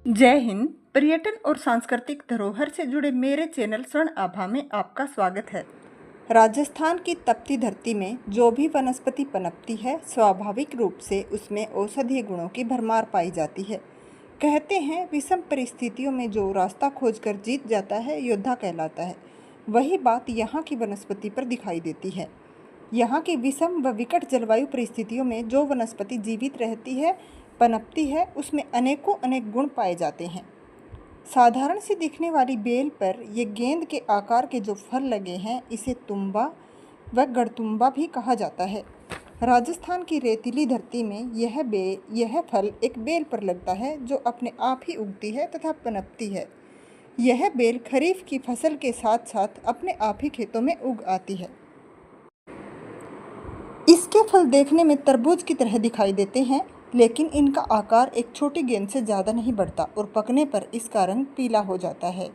जय हिंद। पर्यटन और सांस्कृतिक धरोहर से जुड़े मेरे चैनल स्वर्ण आभा में आपका स्वागत है। राजस्थान की तपती धरती में जो भी वनस्पति पनपती है, स्वाभाविक रूप से उसमें औषधीय गुणों की भरमार पाई जाती है। कहते हैं विषम परिस्थितियों में जो रास्ता खोजकर जीत जाता है, योद्धा कहलाता है। वही बात यहाँ की वनस्पति पर दिखाई देती है। यहाँ की विषम व विकट जलवायु परिस्थितियों में जो वनस्पति जीवित रहती है, पनपती है, उसमें अनेकों अनेक गुण पाए जाते हैं। साधारण सी दिखने वाली बेल पर ये गेंद के आकार के जो फल लगे हैं, इसे तुम्बा व गड़तुम्बा भी कहा जाता है। राजस्थान की रेतीली धरती में यह फल एक बेल पर लगता है, जो अपने आप ही उगती है तथा पनपती है। यह बेल खरीफ की फसल के साथ साथ अपने आप ही खेतों में उग आती है। इसके फल देखने में तरबूज की तरह दिखाई देते हैं, लेकिन इनका आकार एक छोटी गेंद से ज़्यादा नहीं बढ़ता और पकने पर इसका रंग पीला हो जाता है।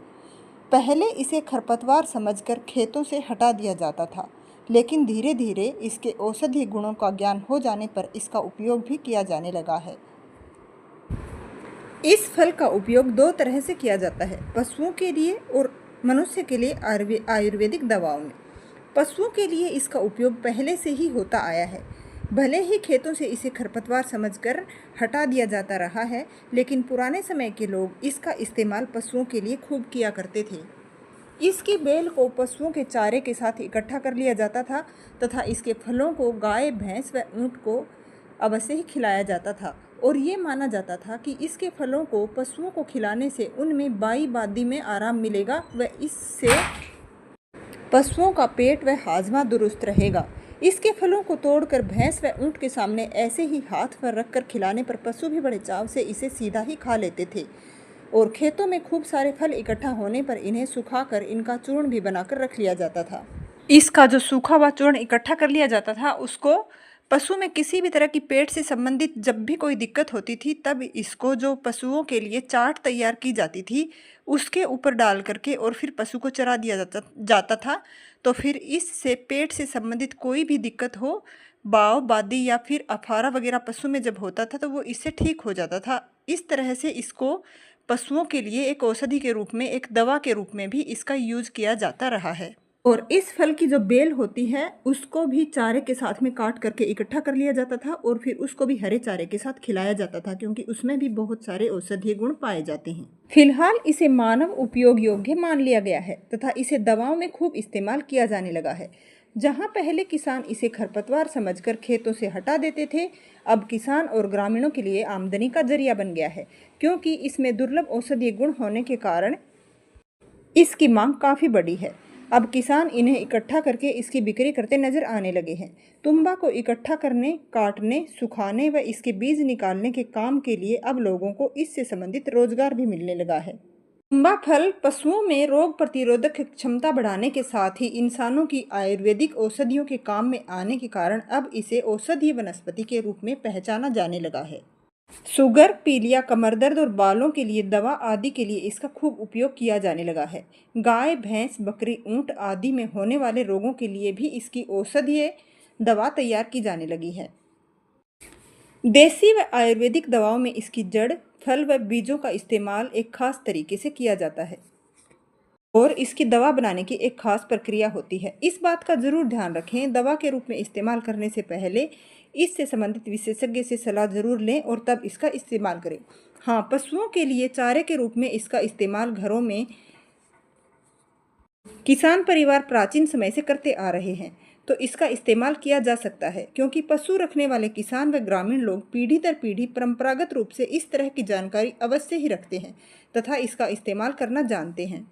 पहले इसे खरपतवार समझकर खेतों से हटा दिया जाता था, लेकिन धीरे धीरे इसके औषधीय गुणों का ज्ञान हो जाने पर इसका उपयोग भी किया जाने लगा है। इस फल का उपयोग दो तरह से किया जाता है, पशुओं के लिए और मनुष्य के लिए आयुर्वेदिक दवाओं में। पशुओं के लिए इसका उपयोग पहले से ही होता आया है। भले ही खेतों से इसे खरपतवार समझकर हटा दिया जाता रहा है, लेकिन पुराने समय के लोग इसका इस्तेमाल पशुओं के लिए खूब किया करते थे। इसकी बेल को पशुओं के चारे के साथ इकट्ठा कर लिया जाता था तथा इसके फलों को गाय, भैंस व ऊँट को अवश्य ही खिलाया जाता था और ये माना जाता था कि इसके फलों को पशुओं को खिलाने से उनमें बाई बादी में आराम मिलेगा व इससे पशुओं का पेट व हाजमा दुरुस्त रहेगा। इसके फलों को तोड़कर भैंस व ऊँट के सामने ऐसे ही हाथ पर रखकर खिलाने पर पशु भी बड़े चाव से इसे सीधा ही खा लेते थे और खेतों में खूब सारे फल इकट्ठा होने पर इन्हें सुखाकर इनका चूर्ण भी बनाकर रख लिया जाता था। इसका जो सूखा हुआ चूर्ण इकट्ठा कर लिया जाता था, उसको पशु में किसी भी तरह की पेट से संबंधित जब भी कोई दिक्कत होती थी, तब इसको जो पशुओं के लिए चाट तैयार की जाती थी, उसके ऊपर डाल करके और फिर पशु को चरा दिया जाता था। तो फिर इससे पेट से संबंधित कोई भी दिक्कत हो, बाव, बादी या फिर अफारा वगैरह पशु में जब होता था, तो वो इससे ठीक हो जाता था। इस तरह से इसको पशुओं के लिए एक औषधि के रूप में, एक दवा के रूप में भी इसका यूज किया जाता रहा है। और इस फल की जो बेल होती है, उसको भी चारे के साथ में काट करके इकट्ठा कर लिया जाता था और फिर उसको भी हरे चारे के साथ खिलाया जाता था, क्योंकि उसमें भी बहुत सारे औषधीय गुण पाए जाते हैं। फिलहाल इसे मानव उपयोग योग्य मान लिया गया है तथा इसे दवाओं में खूब इस्तेमाल किया जाने लगा है। जहाँ पहले किसान इसे खरपतवार समझकर खेतों से हटा देते थे, अब किसान और ग्रामीणों के लिए आमदनी का जरिया बन गया है, क्योंकि इसमें दुर्लभ औषधीय गुण होने के कारण इसकी मांग काफ़ी बड़ी है। अब किसान इन्हें इकट्ठा करके इसकी बिक्री करते नजर आने लगे हैं। तुम्बा को इकट्ठा करने, काटने, सुखाने व इसके बीज निकालने के काम के लिए अब लोगों को इससे संबंधित रोजगार भी मिलने लगा है। तुम्बा फल पशुओं में रोग प्रतिरोधक क्षमता बढ़ाने के साथ ही इंसानों की आयुर्वेदिक औषधियों के काम में आने के कारण अब इसे औषधीय वनस्पति के रूप में पहचाना जाने लगा है। शुगर, पीलिया, कमर दर्द और बालों के लिए दवा आदि के लिए इसका खूब उपयोग किया जाने लगा है। गाय, भैंस, बकरी, ऊंट आदि में होने वाले रोगों के लिए भी इसकी औषधीय दवा तैयार की जाने लगी है। देसी व आयुर्वेदिक दवाओं में इसकी जड़, फल व बीजों का इस्तेमाल एक खास तरीके से किया जाता है और इसकी दवा बनाने की एक खास प्रक्रिया होती है। इस बात का जरूर ध्यान रखें, दवा के रूप में इस्तेमाल करने से पहले इससे संबंधित विशेषज्ञ से सलाह जरूर लें और तब इसका इस्तेमाल करें। हाँ, पशुओं के लिए चारे के रूप में इसका इस्तेमाल घरों में किसान परिवार प्राचीन समय से करते आ रहे हैं, तो इसका इस्तेमाल किया जा सकता है, क्योंकि पशु रखने वाले किसान व ग्रामीण लोग पीढ़ी दर पीढ़ी परंपरागत रूप से इस तरह की जानकारी अवश्य ही रखते हैं तथा इसका इस्तेमाल करना जानते हैं।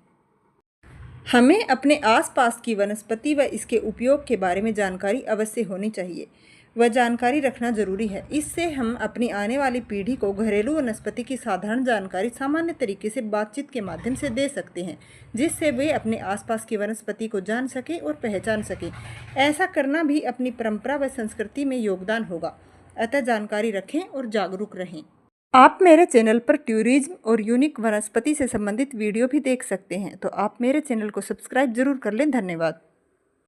हमें अपने आसपास की वनस्पति व इसके उपयोग के बारे में जानकारी अवश्य होनी चाहिए, वह जानकारी रखना जरूरी है। इससे हम अपनी आने वाली पीढ़ी को घरेलू वनस्पति की साधारण जानकारी सामान्य तरीके से बातचीत के माध्यम से दे सकते हैं, जिससे वे अपने आसपास की वनस्पति को जान सकें और पहचान सकें। ऐसा करना भी अपनी परंपरा व संस्कृति में योगदान होगा। अतः जानकारी रखें और जागरूक रहें। आप मेरे चैनल पर टूरिज्म और यूनिक वनस्पति से संबंधित वीडियो भी देख सकते हैं, तो आप मेरे चैनल को सब्सक्राइब जरूर कर लें। धन्यवाद।